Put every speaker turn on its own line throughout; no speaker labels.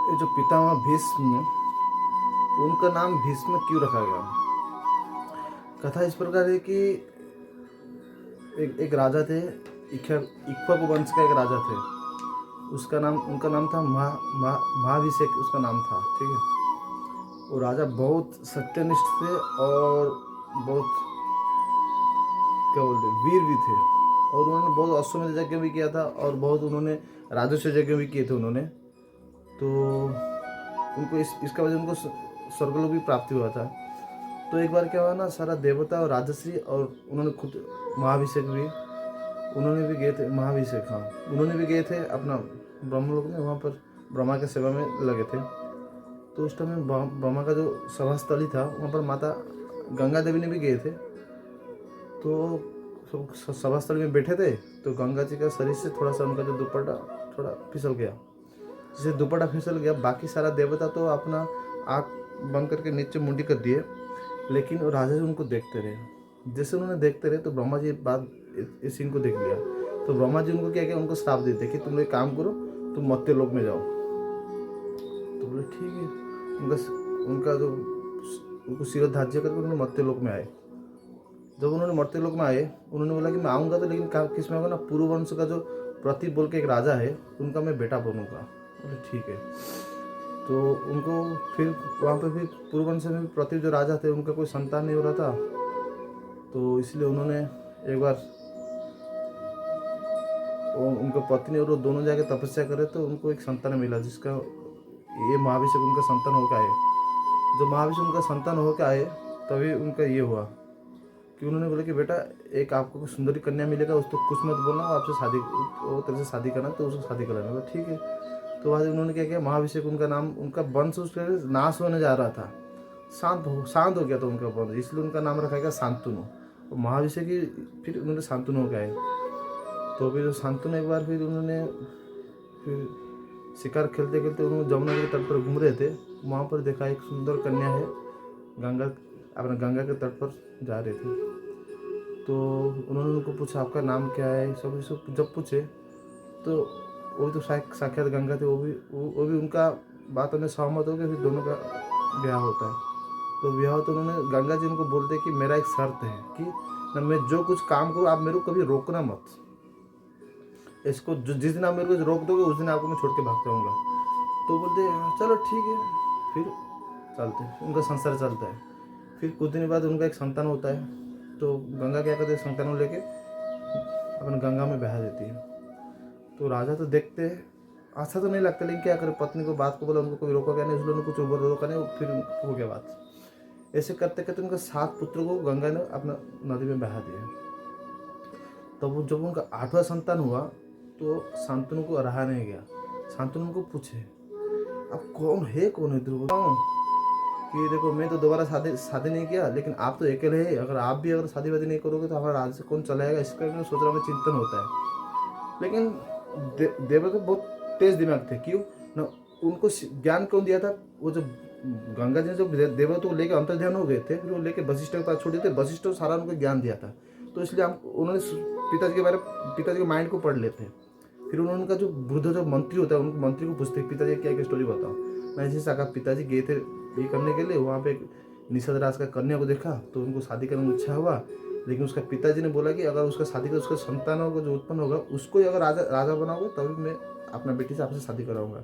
ये जो पितामह भीष्म, उनका नाम भीष्म क्यों रखा गया? कथा इस प्रकार है कि एक राजा थे, इक्ष्वाकु वंश का एक राजा थे। उनका नाम था महाभिषेक, उसका नाम था। ठीक है। वो राजा बहुत सत्यनिष्ठ थे और बहुत, क्या बोलते, वीर भी थे। और उन्होंने बहुत अश्वमेध यज्ञ भी किया था और बहुत उन्होंने राजस्व यज्ञ भी किए थे उन्होंने। तो उनको इसका वजह उनको स्वर्गलोक भी प्राप्ति हुआ था। तो एक बार क्या हुआ ना, सारा देवता और राजश्री और उन्होंने खुद महाभिषेक भी, उन्होंने भी गए थे महाभिषेक, हाँ, उन्होंने भी गए थे अपना ब्रह्मलोक में, वहाँ पर ब्रह्मा के सेवा में लगे थे। तो उस टाइम में ब्रह्मा का जो सभास्थली था वहाँ पर माता गंगा देवी ने भी गए थे। तो सभास्थल में बैठे थे तो गंगा जी का शरीर से थोड़ा सा उनका जो दुपट्टा थोड़ा फिसल गया। जिसे दुपट्टा फिसल गया, बाकी सारा देवता तो अपना आँख बंद करके नीचे मुंडी कर दिए, लेकिन वो राजा जी उनको देखते रहे। जैसे उन्होंने देखते रहे तो ब्रह्मा जी इस सीन को देख लिया। तो ब्रह्मा जी उनको क्या किया, उनको श्राप देते कि तुम एक काम करो, तुम मर्त्य लोक में जाओ। तो बोले ठीक है। उनका जो उनको शिरोधार्य करके उन्होंने मर्त्य लोक में आए। जब उन्होंने मर्त्य लोक में आए, उन्होंने बोला कि मैं आऊँगा तो, लेकिन किस में आऊँगा ना, पूर्ववंश का जो प्रतीप बोल के एक राजा है, उनका मैं बेटा बनूंगा। बोले ठीक है। तो उनको फिर वहाँ पे भी पूर्ववंश में प्रतीप जो राजा थे, उनका कोई संतान नहीं हो रहा था। तो इसलिए उन्होंने एक बार उनका पत्नी और वो दोनों जाके तपस्या करे तो उनको एक संतान मिला, जिसका ये महाभिषेक उनका संतान होकर आए। जब महाभिषेक उनका संतान होकर आए तभी उनका ये हुआ कि उन्होंने बोला कि बेटा, एक आपको कोई सुंदरी कन्या मिलेगा, उसको कुछ मत बोलना, आपसे शादी, वो तेरे से शादी करना तो उसको शादी कराना। बोला ठीक है। तो बाद उन्होंने क्या किया, महाभिषेक उनका नाम, उनका वंश उसके नाश होने जा रहा था, शांत हो गया था उनका वंश, इसलिए उनका नाम रखा गया शांतनु। और महाभिषेक ही फिर उन्होंने शांतनु हो गए। तो फिर शांतनु एक बार फिर उन्होंने फिर शिकार खेलते खेलते उन्होंने जमुना के तट पर घूम रहे थे, वहाँ पर देखा एक सुंदर कन्या है, गंगा, अपने गंगा के तट पर जा रहे थे। तो उन्होंने उनको पूछा आपका नाम क्या है, सब जब पूछे तो वो तो साक्षात गंगा थे, वो भी उनका बातों में सहमत हो गए। फिर दोनों का ब्याह होता है। तो ब्याह तो उन्होंने, गंगा जी उनको बोलते कि मेरा एक शर्त है कि ना, मैं जो कुछ काम करूँ आप मेरे को कभी रोकना मत, इसको जिस दिन आप मेरे को रोक दोगे उस दिन आपको मैं छोड़ के भाग जाऊँगा। तो बोलते चलो ठीक है। फिर चलते, उनका संसार चलता है। फिर कुछ दिन बाद उनका एक संतान होता है। तो गंगा क्या करते हैं, संतान को लेके अपने गंगा में बहा देती है। तो राजा तो देखते हैं, अच्छा तो नहीं लगता, लेकिन क्या करे, पत्नी को बात को बोला, उनको कोई रोका क्या नहीं, इसलिए उनको कुछ रोका नहीं, फिर हो गया बात। ऐसे करते करते उनका 7 पुत्रों को गंगा ने अपना नदी में बहा दिया। तब वो जब उनका 8वां संतान हुआ तो शांतनु को रहा नहीं गया। शांतनु को पूछे अब कौन है ध्रुव, कि देखो मैं तो दोबारा शादी नहीं किया, लेकिन आप तो अकेले हैं, अगर शादी वादी नहीं करोगे तो हमारा राज्य से कौन चलाएगा, इसका मैं सोच रहा हूँ, चिंतन होता है। लेकिन देवता बहुत तेज दिमाग थे। क्यों ना, उनको ज्ञान कौन दिया था, वो जो गंगा जी ने जो देवता को लेकर अंतर ध्यान हो गए थे, फिर वो लेके वशिष्ठ के पास छोड़े थे, वशिष्ठ सारा उनको ज्ञान दिया था। तो इसलिए उन्होंने पिताजी के माइंड को पढ़ लेते हैं। फिर उन्होंने उनका जो वृद्ध जो मंत्री होता है, उनको मंत्री को पूछते हैं पिताजी क्या क्या स्टोरी बताओ। मैं ऐसे कहा पिताजी गए थे ये करने के लिए, वहाँ पे एक निषाद राज का कन्या को देखा तो उनको शादी करने में इच्छा हुआ, लेकिन उसका पिताजी ने बोला कि अगर उसका शादी कर, उसका संतान होगा जो उत्पन्न होगा, उसको ही अगर राजा बनाओगे तभी मैं अपना बेटी से आपसे शादी कराऊंगा।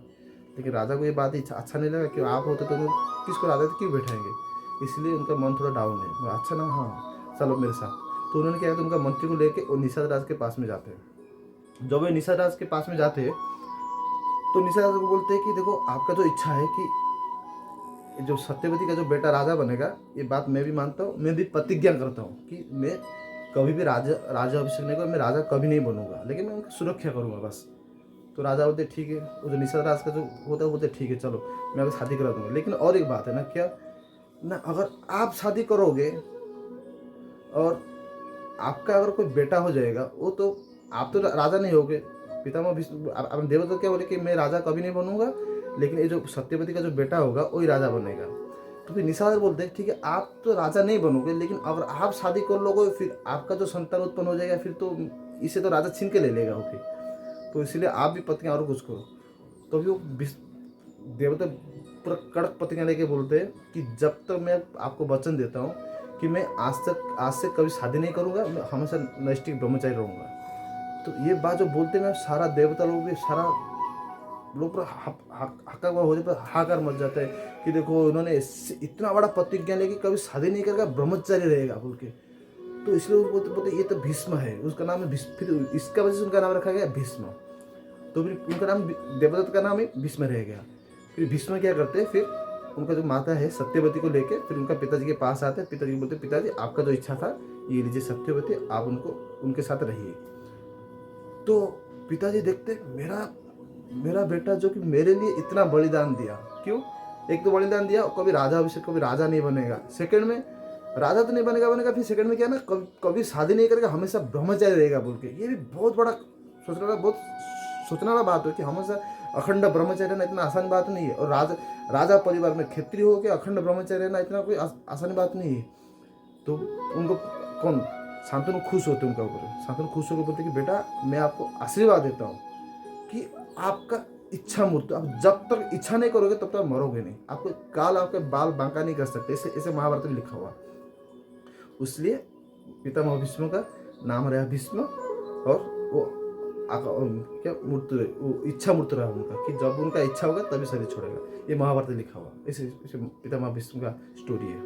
लेकिन राजा को ये बात अच्छा नहीं लगा कि आप होते तो किसको राजा क्यों बैठाएंगे, इसलिए उनका मन थोड़ा डाउन है। अच्छा ना, हाँ चलो मेरे साथ। तो उन्होंने क्या किया, उनका मंत्री को लेके और निषाद राज के पास में जाते हैं। जब वे निषाद राज के पास में जाते हैं तो निषाद राज को बोलते हैं कि देखो आपका जो इच्छा है कि जो सत्यवती का जो बेटा राजा बनेगा, ये बात मैं भी मानता हूँ, मैं भी प्रतिज्ञा करता हूँ कि मैं कभी भी राजा अभिषेक नहीं करूँगा, मैं राजा कभी नहीं बनूंगा, लेकिन मैं उनकी सुरक्षा करूँगा बस। तो राजा बोलते ठीक है, वो जो निषाद राज का जो होता है बोलते ठीक है चलो मैं अगर शादी करा दूंगा, लेकिन और एक बात है ना, क्या ना, अगर आप शादी करोगे और आपका अगर कोई बेटा हो जाएगा, वो तो आप तो राजा नहीं होगे। पितामह भीष्म देवता क्या बोले कि मैं राजा कभी नहीं बनूंगा, लेकिन ये जो सत्यवती का जो बेटा होगा वही राजा बनेगा। तो फिर निषाद बोलते हैं ठीक है, आप तो राजा नहीं बनोगे, लेकिन अगर आप शादी कर लोगे फिर आपका जो संतान उत्पन्न हो जाएगा, फिर तो इसे तो राजा छीन के ले लेगा वो फिर, तो इसलिए आप भी पत्नी और कुछ करो। तो भी वो देवता पूरा कड़क प्रतिज्ञा लेके बोलते हैं कि जब तक मैं आपको वचन देता हूँ कि मैं आज से कभी शादी नहीं करूँगा, मैं हमेशा नैष्ठिक ब्रह्मचारी रहूँगा। तो ये बात जो बोलते हैं, मैं सारा देवता लोग भी सारा लोग पूरा हक्का हो जाता है, हाकार मच जाता है कि देखो इन्होंने इतना बड़ा प्रतिज्ञा लेके कभी शादी नहीं करेगा, ब्रह्मचारी रहेगा बोल के। तो इसलिए वो बोलते बोलते ये तो भीष्म है, उसका नाम है भीष्म, फिर इसका वजह से उनका नाम रखा गया भीष्म। तो फिर उनका नाम देवदत्त का नाम ही भीष्म रह गया। फिर भीष्म क्या करते हैं, फिर उनका जो माता है सत्यवती को लेके फिर उनका पिताजी के पास आते हैं। पिताजी बोलते पिताजी आपका जो इच्छा था ये लीजिए सत्यवती, आप उनको उनके साथ रहिए। तो पिताजी देखते मेरा मेरा बेटा जो कि मेरे लिए इतना बलिदान दिया, क्यों? एक तो बलिदान दिया, कभी राजा अभिषेक, कभी राजा नहीं बनेगा, सेकंड में राजा तो नहीं बनेगा, फिर सेकंड में क्या ना कभी शादी नहीं करेगा, हमेशा ब्रह्मचारी रहेगा बोल के। ये भी बहुत बड़ा सोचने वाला बात है कि हमेशा अखंड ब्रह्मचारी रहना इतना आसान बात नहीं है। और राजा परिवार में क्षत्रिय हो के अखंड ब्रह्मचारी रहना इतना कोई आसान बात नहीं है। तो उनको कौन शांतनु खुश होते उनका ऊपर, शांतनु खुश होकर बोलते कि बेटा मैं आपको आशीर्वाद देता हूँ कि आपका इच्छा मृत्यु, आप जब तक इच्छा नहीं करोगे तब तक मरोगे नहीं, आपको काल आपके बाल बांका नहीं कर सकते, इसे महाभारत में लिखा हुआ। इसलिए पितामह भीष्म का नाम रहा भीष्म। और वो क्या मृत्यु, वो इच्छा मृत्यु रहा उनका कि जब उनका इच्छा होगा तभी शरीर छोड़ेगा। ये महाभारत में लिखा हुआ, इसे पितामह भीष्म का स्टोरी है।